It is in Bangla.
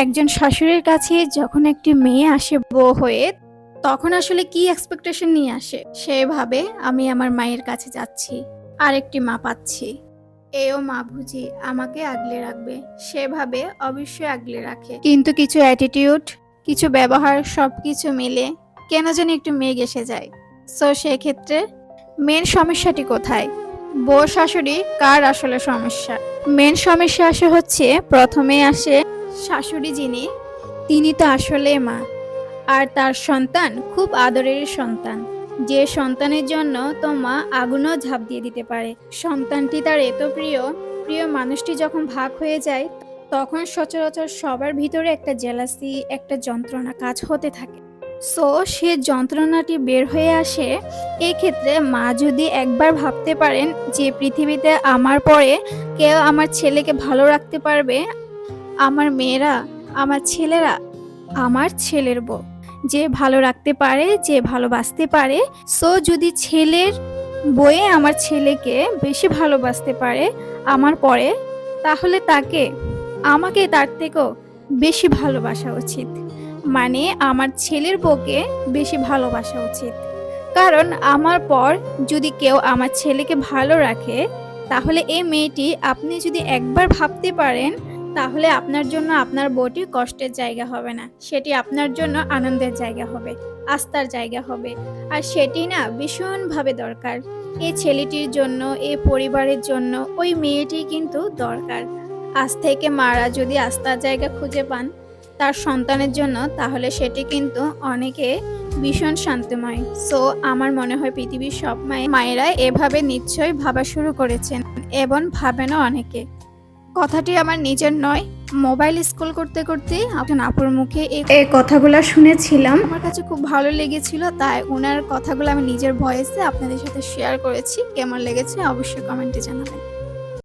একজন শাশুড়ির কাছে যখন একটি মেয়ে আসে বউ হয়ে, তখন আসলে কি এক্সপেকটেশন নিয়ে আসে সেভাবে আমি আমার মায়ের কাছে যাচ্ছি, আরেকটি মা পাচ্ছি। এও মা বুঝি আমাকে আগলে রাখবে, সেভাবে অবশ্যই আগলে রাখে, কিন্তু কিছু অ্যাটিটিউড, কিছু ব্যবহার সবকিছু মিলে কেন জানি একটু মেঘ এসে যায়। সো সেক্ষেত্রে মেন সমস্যাটি কোথায়? বউ শাশুড়ি কার আসলে সমস্যা? মেন সমস্যা হচ্ছে প্রথমে আসে শাশুড়ি, যিনি তিনি তো আসলে মা, আর তার সন্তান খুব আদরের সন্তান, যে সন্তানের জন্য তো মা আগুনও ঝাঁপ দিয়ে দিতে পারে। সন্তানটি তার এত প্রিয়, প্রিয় মানুষটি যখন ভাগ হয়ে যায়, তখন সচরাচর সবার ভিতরে একটা জেলাসি, একটা যন্ত্রণা কাজ হতে থাকে। সো সে যন্ত্রণাটি বের হয়ে আসে। এই ক্ষেত্রে মা যদি একবার ভাবতে পারেন যে পৃথিবীতে আমার পরে কেউ আমার ছেলেকে ভালো রাখতে পারবে, আমার মেয়েরা, আমার ছেলেরা, আমার ছেলের বউ যে ভালো রাখতে পারে, যে ভালোবাসতে পারে। সো যদি ছেলের বউয়ে আমার ছেলেকে বেশি ভালোবাসতে পারে আমার পরে, তাহলে তাকে, আমাকে তার থেকেও বেশি ভালোবাসা উচিত। মানে আমার ছেলের বউকে বেশি ভালোবাসা উচিত। কারণ আমার পর যদি কেউ আমার ছেলেকে ভালো রাখে, তাহলে এই মেয়েটি, আপনি যদি একবার ভাবতে পারেন, তাহলে আপনার জন্য আপনার বউটি কষ্টের জায়গা হবে না, সেটি আপনার জন্য আনন্দের জায়গা হবে, আস্থার জায়গা হবে। আর সেটি না ভীষণভাবে দরকার এই ছেলেটির জন্য, এই পরিবারের জন্য। ওই মেয়েটি কিন্তু দরকার। আজ থেকে মারা যদি আস্থার জায়গা খুঁজে পান তার সন্তানের জন্য, তাহলে সেটি কিন্তু অনেকে ভীষণ শান্তিময়। সো আমার মনে হয় পৃথিবীর সব মায়েরা এভাবে নিশ্চয়ই ভাবা শুরু করেছেন, এবং ভাবেনও অনেকে। কথাটি আমার নিজের নয়, মোবাইল স্ক্রল করতে করতে একজন আপুর মুখে এই কথাগুলো শুনেছিলাম, আমার কাছে খুব ভালো লেগেছিল, তাই ওনার কথাগুলো আমি নিজের ভয়েসে আপনাদের সাথে শেয়ার করেছি। কেমন লেগেছে অবশ্যই কমেন্টে জানাবেন।